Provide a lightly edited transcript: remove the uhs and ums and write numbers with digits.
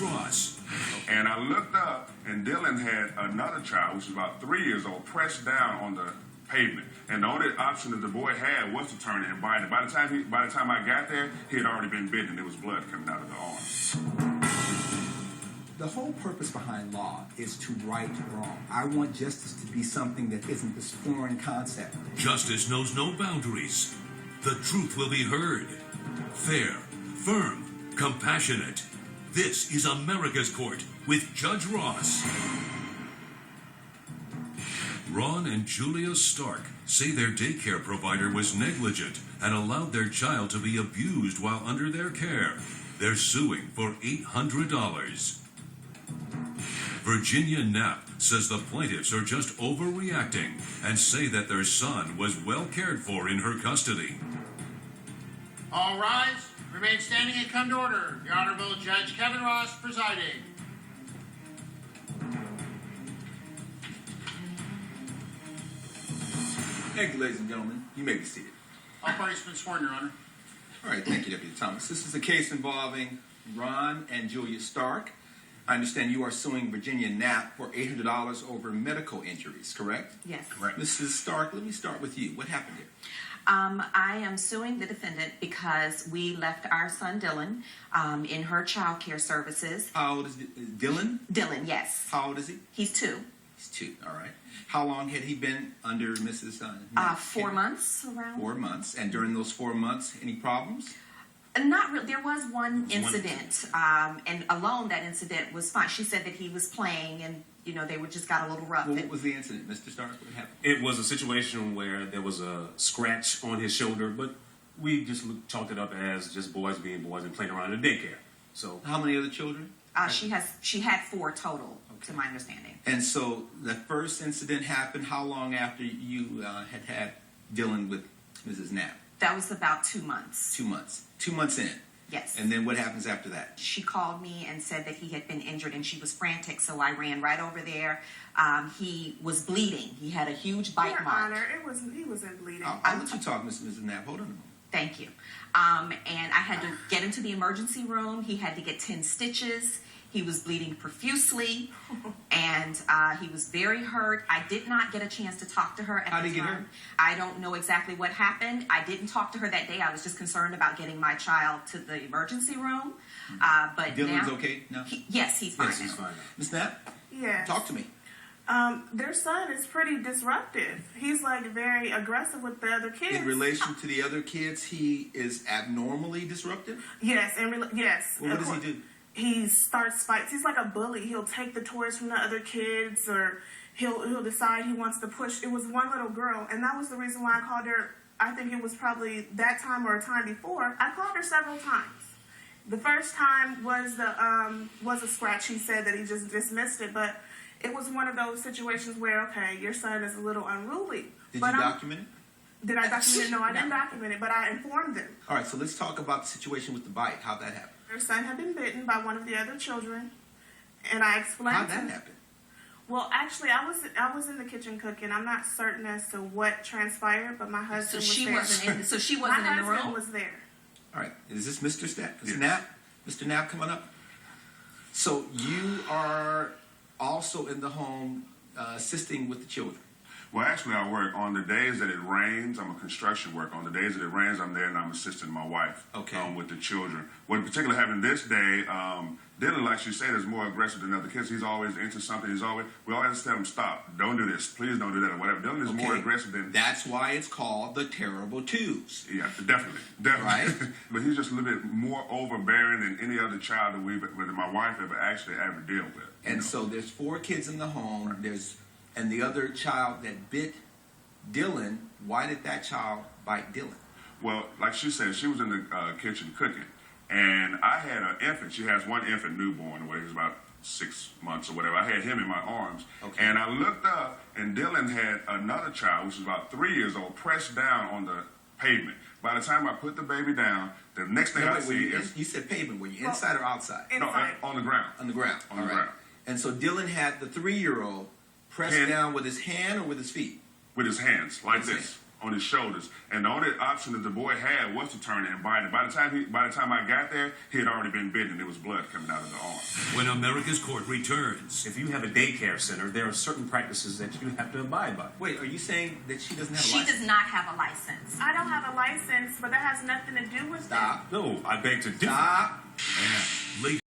Ross. And I looked up, and Dylan had another child, which was about 3 years old, pressed down on the pavement. And the only option that the boy had was to turn and bite it. By the time I got there, he had already been bitten, and there was blood coming out of the arm. The whole purpose behind law is to right wrong. I want justice to be something that isn't this foreign concept. Justice knows no boundaries. The truth will be heard. Fair, firm, compassionate. This is America's Court with Judge Ross. Ron and Julia Stark say their daycare provider was negligent and allowed their child to be abused while under their care. They're suing for $800. Virginia Knapp says the plaintiffs are just overreacting and say that their son was well cared for in her custody. All rise. Remain standing and come to order. The Honorable Judge Kevin Ross presiding. Thank you, ladies and gentlemen. You may be seated. All parties have been sworn, Your Honor. All right, thank you, Deputy Thomas. This is a case involving Ron and Julia Stark. I understand you are suing Virginia Knapp for $800 over medical injuries, correct? Yes. Correct. Mrs. Stark, let me start with you. What happened here? I am suing the defendant because we left our son Dylan in her child care services. How old is Dylan? Dylan, yes. How old is he? He's 2. He's 2, all right. How long had he been under Mrs. Knapp? 4 months around. 4 months. And during those 4 months, any problems? Not really. There was one incident, and alone that incident was fine. She said that he was playing, and they just got a little rough. Well, what was the incident, Mr. Stark? What happened? It was a situation where there was a scratch on his shoulder, but we just chalked it up as just boys being boys and playing around in daycare. So, how many other children? She had 4 total, to my understanding. And so the first incident happened how long after you had Dylan with Mrs. Knapp? That was about 2 months. 2 months. 2 months in. Yes. And then what happens after that? She called me and said that he had been injured, and she was frantic, so I ran right over there. He was bleeding. He had a huge bite Your mark. Honor, he wasn't bleeding. I'll let you talk, Mrs. Knapp. Hold on a moment. Thank you. And I had to get him to the emergency room. He had to get 10 stitches. He was bleeding profusely, and he was very hurt. I did not get a chance to talk to her at the time. How did he get hurt? I don't know exactly what happened. I didn't talk to her that day. I was just concerned about getting my child to the emergency room. But Dylan's now, okay now? Yes, he's fine. yes, he's fine. Ms. Knapp? Yes. Talk to me. Their son is pretty disruptive. He's very aggressive with the other kids. In relation to the other kids, he is abnormally disruptive? Yes, yes. Well, what does he do? He starts fights. He's like a bully. He'll take the toys from the other kids, or he'll decide he wants to push. It was one little girl, and that was the reason why I called her. I think it was probably that time or a time before. I called her several times. The first time was a scratch. He said that he just dismissed it, but it was one of those situations where, okay, your son is a little unruly. Did you document it? Did I document it? No, I didn't document it, but I informed them. All right, so let's talk about the situation with the bite. How'd that happen? Their son had been bitten by one of the other children, and I explained. How'd that happen? Well, actually, I was in the kitchen cooking. I'm not certain as to what transpired, but my husband was there. So she wasn't in the room? My husband was there. All right, is this Mr. Knapp? Mr. Knapp coming up? So you are also in the home assisting with the children? Well, actually, I work on the days that it rains. I'm a construction worker. On the days that it rains, I'm there and I'm assisting my wife with the children. What particularly happened this day, Dylan, like she said, is more aggressive than other kids. He's always into something. We always tell him, stop, don't do this, please don't do that, or whatever. Dylan is more aggressive than... That's why it's called the terrible twos. Yeah, definitely. Right? But he's just a little bit more overbearing than any other child that my wife ever dealt with. And so there's 4 kids in the home. And the other child that bit Dylan, why did that child bite Dylan? Well, like she said, she was in the kitchen cooking. And I had an infant. She has one infant newborn, he was about 6 months or whatever. I had him in my arms. Okay. And I looked up, and Dylan had another child, which was about 3 years old, pressed down on the pavement. By the time I put the baby down, the next thing I see is... You said pavement. Were you inside or outside? Inside. No, on the ground. On the ground. On the ground. And so Dylan had the 3-year-old pressed down with his hand or with his feet? With his hands, like this. on his shoulders, and the only option that the boy had was to turn and bite it. By the time I got there, he had already been bitten, and there was blood coming out of the arm. When America's Court returns. If you have a daycare center, there are certain practices that you have to abide by. Wait, are you saying that she doesn't have a She license? does not have a license. I don't have a license, but that has nothing to do with it. Stop. No, I beg to differ. Stop. And late